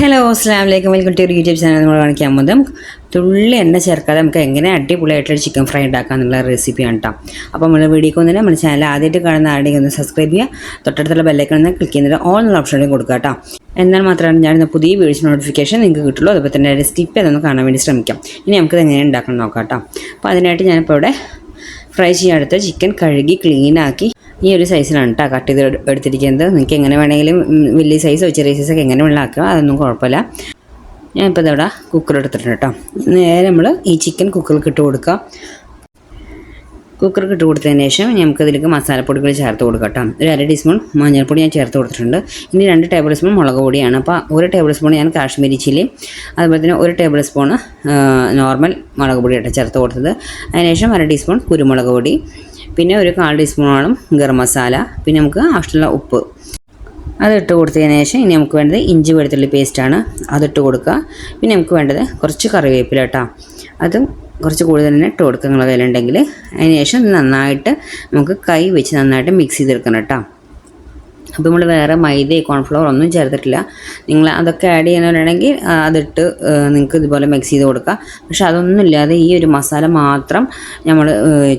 Hello അസ്സലാമു welcome to YouTube channel. നമ്മൾ കാണിക്കാൻ പോകുന്നത് തുള്ളി എണ്ണ ചേർക്കാതെ നമുക്ക് എങ്ങനെ അടിപൊളിയായിട്ടൊരു ചിക്കൻ ഫ്രൈ ഉണ്ടാക്കാമെന്നുള്ള റെസിപ്പിയാണ് കേട്ടോ. അപ്പോൾ നമ്മൾ വീഡിയോക്ക് വന്നിട്ട് നമ്മുടെ ചാനൽ ആദ്യമായിട്ട് കാണുന്ന ആരെങ്കിലും ഒന്ന് സബ്സ്ക്രൈബ് ചെയ്യുക, തൊട്ടടുത്തുള്ള ബെല്ലൈക്കൺ ഒന്ന് ക്ലിക്ക് ചെയ്യുന്നത് ഓൾ എന്നുള്ള ഓപ്ഷനിൽ കൊടുക്കുക കേട്ടോ. എന്നാൽ മാത്രമാണ് ഞാൻ പുതിയ വീഡിയോസ് നോട്ടിഫിക്കേഷൻ നിങ്ങൾക്ക് കിട്ടുള്ളൂ. അതുപോലെ തന്നെ സ്കിപ്പ് ചെയ്തൊന്ന് കാണാൻ വേണ്ടി ശ്രമിക്കാം. ഇനി നമുക്കിത് എങ്ങനെ ഉണ്ടാക്കണം നോക്കാം കേട്ടോ. അപ്പോൾ അതിനായിട്ട് ഞാനിപ്പോൾ ഇവിടെ ഫ്രൈ ചെയ്യാൻ എടുത്ത് ചിക്കൻ കഴുകി ക്ലീനാക്കി ഈ ഒരു സൈസിലാണ് കേട്ടോ കട്ട് ചെയ്ത് എടുത്തിരിക്കുന്നത്. നിങ്ങൾക്ക് എങ്ങനെ വേണമെങ്കിലും വലിയ സൈസോ ചെറിയ സൈസൊക്കെ എങ്ങനെ വെള്ളമാക്കുക, അതൊന്നും കുഴപ്പമില്ല. ഞാനിപ്പോൾ ഇതവിടെ കുക്കർ എടുത്തിട്ടുണ്ട് കേട്ടോ. നേരെ നമ്മൾ ഈ ചിക്കൻ കുക്കറിൽ ഇട്ട് കൊടുക്കുക. കുക്കർക്ക് ഇട്ട് കൊടുത്തതിന് ശേഷം നമുക്കതിലേക്ക് മസാലപ്പൊടികൾ ചേർത്ത് കൊടുക്കാം കേട്ടോ. ഒരു 1/2 ടീസ്പൂൺ മഞ്ഞൾപ്പൊടി ഞാൻ ചേർത്ത് കൊടുത്തിട്ടുണ്ട്. ഇനി 2 ടേബിൾ സ്പൂൺ മുളക് പൊടിയാണ്. അപ്പോൾ 1 ടേബിൾ സ്പൂൺ ഞാൻ കാശ്മീരി ചില്ലി, അതുപോലെ തന്നെ 1 ടേബിൾ സ്പൂൺ നോർമൽ മുളക് പൊടിയായിട്ട് ചേർത്ത് കൊടുത്തത്. അതിനുശേഷം 1/2 ടീസ്പൂൺ കുരുമുളക് പൊടി, പിന്നെ ഒരു 1/4 ടീസ്പൂണോളം ഗരം മസാല, പിന്നെ നമുക്ക് ആവശ്യമുള്ള ഉപ്പ് അതിട്ട് കൊടുത്തതിന് ശേഷം ഇനി നമുക്ക് വേണ്ടത് ഇഞ്ചി വെളുത്തുള്ളി പേസ്റ്റാണ്, അതിട്ട് കൊടുക്കുക. പിന്നെ നമുക്ക് വേണ്ടത് കുറച്ച് കറിവേപ്പില കേട്ടോ, അതും കുറച്ച് കൂടുതൽ തന്നെ ഇട്ട് കൊടുക്കുക നിങ്ങളുടെ കയ്യിലുണ്ടെങ്കിൽ. അതിന് ശേഷം നന്നായിട്ട് നമുക്ക് കൈ വെച്ച് നന്നായിട്ട് മിക്സ് ചെയ്തെടുക്കണം കേട്ടോ. അപ്പോൾ നമ്മൾ വേറെ മൈദ കോൺഫ്ലവർ ഒന്നും ചേർത്തിട്ടില്ല. നിങ്ങൾ അതൊക്കെ ആഡ് ചെയ്യുന്നവരാണെങ്കിൽ അതിട്ട് നിങ്ങൾക്ക് ഇതുപോലെ മിക്സ് ചെയ്ത് കൊടുക്കുക. പക്ഷേ അതൊന്നും ഇല്ലാതെ ഈ ഒരു മസാല മാത്രം നമ്മൾ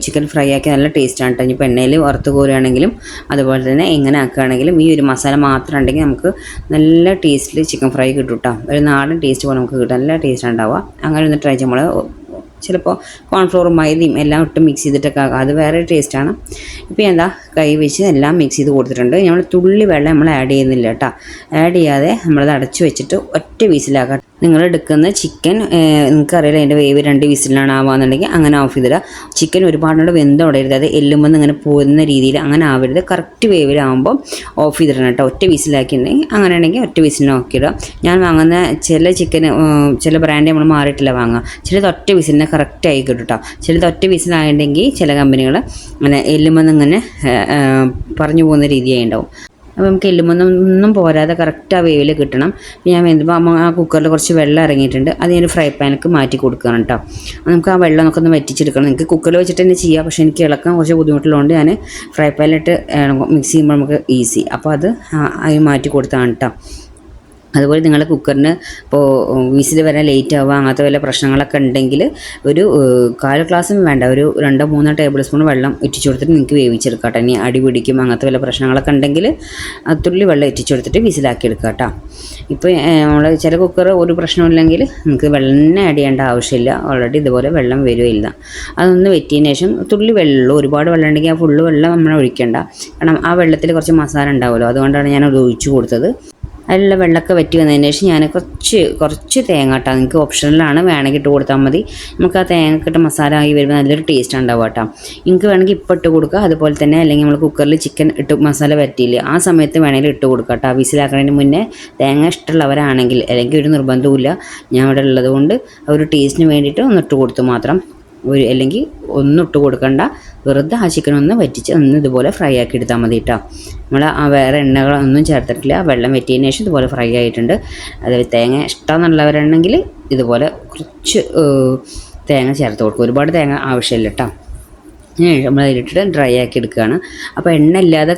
ചിക്കൻ ഫ്രൈ ആക്കി നല്ല ടേസ്റ്റാണ് കേട്ടോ. ഇനിയിപ്പോൾ എണ്ണയിൽ വറുത്ത് കോരുകയാണെങ്കിലും അതുപോലെ തന്നെ എങ്ങനെ ആക്കുകയാണെങ്കിലും ഈ ഒരു മസാല മാത്രം ഉണ്ടെങ്കിൽ നമുക്ക് നല്ല ടേസ്റ്റിൽ ചിക്കൻ ഫ്രൈ കിട്ടും കേട്ടോ. ഒരു നാടൻ ടേസ്റ്റ് പോലെ നമുക്ക് കിട്ടും, നല്ല ടേസ്റ്റ് ഉണ്ടാവുക. അങ്ങനെ ഒന്ന് ട്രൈ നമ്മൾ ചിലപ്പോൾ കോൺഫ്ലോറും മൈദയും എല്ലാം ഇട്ട് മിക്സ് ചെയ്തിട്ടൊക്കെ ആകാം, അത് വേറെ ടേസ്റ്റാണ്. ഇപ്പോൾ എന്താ കൈ വെച്ച് എല്ലാം മിക്സ് ചെയ്ത് കൊടുത്തിട്ടുണ്ട്. നമ്മൾ തുള്ളി വെള്ളം നമ്മൾ ആഡ് ചെയ്യുന്നില്ല കേട്ടോ. ആഡ് ചെയ്യാതെ നമ്മളത് അടച്ചു വെച്ചിട്ട് ഒറ്റ വീസിലാക്കാം. നിങ്ങൾ എടുക്കുന്ന ചിക്കൻ നിങ്ങൾക്കറിയില്ല അതിൻ്റെ വേവ് 2 വീസിലാണ് ആവാന്നുണ്ടെങ്കിൽ അങ്ങനെ ഓഫ് ചെയ്തിടുക. ചിക്കൻ ഒരുപാട് വെന്തോടരുത്, അത് എല്ലുമ്പോൾ ഇങ്ങനെ പോകുന്ന രീതിയിൽ അങ്ങനെ ആവരുത്. കറക്റ്റ് വേവിലാവുമ്പോൾ ഓഫ് ചെയ്തിടണം കേട്ടോ. ഒറ്റ വീസിലാക്കിയിട്ടുണ്ടെങ്കിൽ അങ്ങനെയാണെങ്കിൽ ഒറ്റ വീസിൽ നോക്കിയിടുക. ഞാൻ വാങ്ങുന്ന ചില ചിക്കൻ ചില ബ്രാൻഡ് നമ്മൾ മാറിയിട്ടില്ല വാങ്ങുക, ചിലത് ഒറ്റ വീസിലിനെ കറക്റ്റ് ആയി കിട്ടും കേട്ടോ. ചിലത് ഒറ്റ വീസിലായിട്ടുണ്ടെങ്കിൽ ചില കമ്പനികൾ അങ്ങനെ എല്ലുമ്പോൾ ഇങ്ങനെ പറഞ്ഞു പോകുന്ന രീതിയായി ഉണ്ടാവും. അപ്പോൾ നമുക്ക് എല്ലുമൊന്നും പോരാതെ കറക്റ്റ് ആ വേവിൽ കിട്ടണം. ഞാൻ വെന്തുമ്പോൾ ആ കുക്കറിൽ കുറച്ച് വെള്ളം ഇറങ്ങിയിട്ടുണ്ട്, അത് ഞാൻ ഫ്രൈ പാനിലേക്ക് മാറ്റി കൊടുക്കണം കേട്ടോ. നമുക്ക് ആ വെള്ളം നമുക്ക് ഒന്ന് വറ്റിച്ചെടുക്കണം. നിങ്ങൾക്ക് കുക്കറിൽ വെച്ചിട്ട് തന്നെ ചെയ്യാം, പക്ഷേ എനിക്ക് ഇളക്കാൻ കുറച്ച് ബുദ്ധിമുട്ടുള്ളതുകൊണ്ട് ഞാൻ ഫ്രൈ പാനിലിട്ട് മിക്സ് ചെയ്യുമ്പോൾ നമുക്ക് ഈസി. അപ്പോൾ അത് മാറ്റി കൊടുത്താണ് കേട്ടോ. അതുപോലെ നിങ്ങൾ കുക്കറിന് ഇപ്പോൾ വിസിൽ വരാൻ ലേറ്റ് ആവുക അങ്ങനത്തെ വല്ല പ്രശ്നങ്ങളൊക്കെ ഉണ്ടെങ്കിൽ ഒരു 1/4 ഗ്ലാസ്സും വേണ്ട, ഒരു 2-3 ടേബിൾ സ്പൂൺ വെള്ളം ഇറ്റിച്ചു കൊടുത്തിട്ട് നിങ്ങൾക്ക് വേവിച്ചെടുക്കാം കേട്ടോ. ഇനി അടി പിടിക്കും അങ്ങനത്തെ വല്ല പ്രശ്നങ്ങളൊക്കെ ഉണ്ടെങ്കിൽ തുള്ളി വെള്ളം ഇറ്റിച്ചു കൊടുത്തിട്ട് വിസിലാക്കി എടുക്കുക കേട്ടോ. ഇപ്പോൾ നമ്മൾ ചില കുക്കർ ഒരു പ്രശ്നമില്ലെങ്കിൽ നിങ്ങൾക്ക് വെള്ളം തന്നെ ആഡ് ചെയ്യേണ്ട ആവശ്യമില്ല, ഓൾറെഡി ഇതുപോലെ വെള്ളം വരുമില്ല. അതൊന്ന് വെറ്റിയതിന് ശേഷം തുള്ളി വെള്ളം, ഒരുപാട് വെള്ളം ഉണ്ടെങ്കിൽ ആ ഫുള്ള് വെള്ളം നമ്മൾ ഒഴിക്കേണ്ട, കാരണം ആ വെള്ളത്തിൽ കുറച്ച് മസാല ഉണ്ടാവുമല്ലോ, അതുകൊണ്ടാണ് ഞാൻ അത് ഒഴിച്ചു കൊടുത്തത്. അതിലുള്ള വെള്ളമൊക്കെ വറ്റി വന്നതിന് ശേഷം ഞാൻ കുറച്ച് തേങ്ങ കേട്ടോ, നിങ്ങൾക്ക് ഓപ്ഷനിലാണ്, വേണമെങ്കിൽ ഇട്ട് കൊടുത്താൽ മതി. നമുക്ക് ആ തേങ്ങക്കിട്ട് മസാല ആയി വരുമ്പോൾ നല്ലൊരു ടേസ്റ്റ് ഉണ്ടാവും കേട്ടോ. നിങ്ങൾക്ക് വേണമെങ്കിൽ ഇപ്പോൾ ഇട്ട് കൊടുക്കുക. അതുപോലെ തന്നെ അല്ലെങ്കിൽ നമ്മൾ കുക്കറിൽ ചിക്കൻ ഇട്ട് മസാല വറ്റിയില്ലേ ആ സമയത്ത് വേണമെങ്കിൽ ഇട്ട് കൊടുക്കുക കേട്ടോ. വിസിലാക്കുന്നതിന് മുന്നേ തേങ്ങ ഇഷ്ടമുള്ളവരാണെങ്കിൽ, അല്ലെങ്കിൽ ഒരു നിർബന്ധവുമില്ല, ഞാൻ ഇവിടെ ഉള്ളത് കൊണ്ട് ഒരു ടേസ്റ്റിന് വേണ്ടിയിട്ട് ഒന്ന് ഇട്ട് കൊടുത്തു മാത്രം. അല്ലെങ്കിൽ ഒന്നും ഇട്ട് കൊടുക്കണ്ട, വെറുതെ ആ ചിക്കൻ ഒന്ന് വറ്റിച്ച് ഒന്ന് ഇതുപോലെ ഫ്രൈ ആക്കി എടുത്താൽ മതി കേട്ടോ. നമ്മൾ ആ വേറെ എണ്ണകളൊന്നും ചേർത്തിട്ടില്ല, വെള്ളം വറ്റിയതിന് ശേഷം ഇതുപോലെ ഫ്രൈ ആയിട്ടുണ്ട്. അതായത് തേങ്ങ ഇഷ്ടമെന്നുള്ളവരാണെങ്കിൽ ഇതുപോലെ കുറച്ച് തേങ്ങ ചേർത്ത് കൊടുക്കും, ഒരുപാട് തേങ്ങ ആവശ്യമില്ല കേട്ടോ. നമ്മൾ അതിലിട്ടിട്ട് ഡ്രൈ ആക്കി എടുക്കുകയാണ്. അപ്പോൾ എണ്ണ ഇല്ലാതെ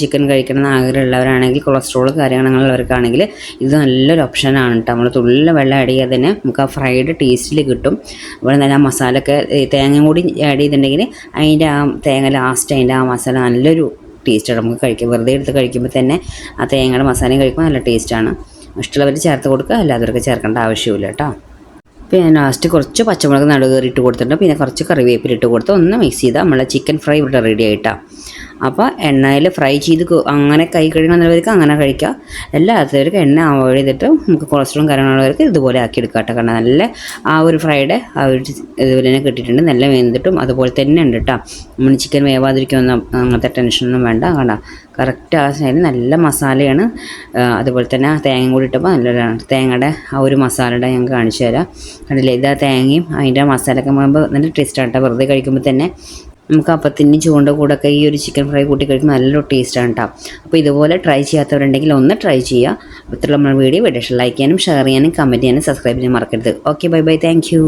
ചിക്കൻ കഴിക്കണം എന്ന് ആഗ്രഹമുള്ളവരാണെങ്കിൽ, കൊളസ്ട്രോൾ കാര്യങ്ങളുള്ളവർക്കാണെങ്കിൽ ഇത് നല്ലൊരു ഓപ്ഷനാണ് കേട്ടോ. നമ്മൾ തുള്ളി വെള്ളം ആഡ് ചെയ്യാതെ തന്നെ നമുക്ക് ആ ഫ്രൈഡ് ടേസ്റ്റിൽ കിട്ടും. അതുപോലെ തന്നെ ആ മസാലയൊക്കെ തേങ്ങ കൂടി ആഡ് ചെയ്തിട്ടുണ്ടെങ്കിൽ അതിൻ്റെ ആ തേങ്ങ ലാസ്റ്റ് അതിൻ്റെ ആ മസാല നല്ലൊരു ടേസ്റ്റാണ് നമുക്ക് കഴിക്കാം. വെറുതെ എടുത്ത് കഴിക്കുമ്പോൾ തന്നെ ആ തേങ്ങയുടെ മസാലയും കഴിക്കുമ്പോൾ നല്ല ടേസ്റ്റാണ്. ഇഷ്ടമുള്ളവർ ചേർത്ത് കൊടുക്കുക, അല്ലാത്തവർക്ക് ചേർക്കേണ്ട ആവശ്യമില്ല കേട്ടോ. പിന്നെ ഞാൻ ലാസ്റ്റ് കുറച്ച് പച്ചമുളക് നടുകേറി ഇട്ട് കൊടുത്തിട്ടുണ്ട്, പിന്നെ കുറച്ച് കറിവേപ്പില ഇട്ട് കൊടുത്ത് ഒന്ന് മിക്സ് ചെയ്താൽ നമ്മളെ ചിക്കൻ ഫ്രൈ ഇവിടെ റെഡി ആയിട്ടാണ്. അപ്പോൾ എണ്ണയിൽ ഫ്രൈ ചെയ്ത് അങ്ങനെ കൈ കഴുകണമെന്നുള്ളവർക്ക് അങ്ങനെ കഴിക്കാം, എല്ലാത്തവർക്ക് എണ്ണ അവോയ്ഡ് ചെയ്തിട്ട് നമുക്ക് കൊളസ്ട്രോളും കാര്യങ്ങളുള്ളവർക്ക് ഇതുപോലെ ആക്കി എടുക്കാം കേട്ടോ. കാരണം നല്ല ആ ഒരു ഫ്രൈഡ് ആ ഒരു ഇതുപോലെ തന്നെ കിട്ടിയിട്ടുണ്ട്, നല്ല വെന്തിട്ടും അതുപോലെ തന്നെ ഉണ്ട് കേട്ടോ. നമ്മൾ ചിക്കൻ വേവാതിരിക്കുമെന്ന് അങ്ങനത്തെ ടെൻഷനൊന്നും വേണ്ട. കണ്ട കറക്റ്റ് ആ സൈഡ് നല്ല മസാലയാണ്. അതുപോലെ തന്നെ ആ തേങ്ങ കൂടി ഇട്ടപ്പോൾ നല്ലൊരാണ്. തേങ്ങയുടെ ആ ഒരു മസാലയുടെ ഞാൻ കാണിച്ചു തരാം. കണ്ടില്ലേ, ഇതാ തേങ്ങയും അതിൻ്റെ മസാലയൊക്കെ ആകുമ്പോൾ നല്ല ടേസ്റ്റാണ് കേട്ടോ. വെറുതെ കഴിക്കുമ്പോൾ തന്നെ നമുക്ക് അപ്പത്തിൻ്റെ ചൂണ്ട കൂടൊക്കെ ഈ ഒരു ചിക്കൻ ഫ്രൈ കൂട്ടി കഴിക്കുമ്പോൾ നല്ലൊരു ടേസ്റ്റാണ് കേട്ടോ. അപ്പോൾ ഇതുപോലെ ട്രൈ ചെയ്യാത്തവരുണ്ടെങ്കിൽ ഒന്ന് ട്രൈ ചെയ്യുക. അപ്പോഴത്തെ നമ്മൾ വീഡിയോ ലൈക്ക് ചെയ്യാനും ഷെയർ ചെയ്യാനും കമൻറ്റ് ചെയ്യാനും സബ്സ്ക്രൈബ് ചെയ്യാനും മറക്കരുത്. Okay, bye bye, thank you.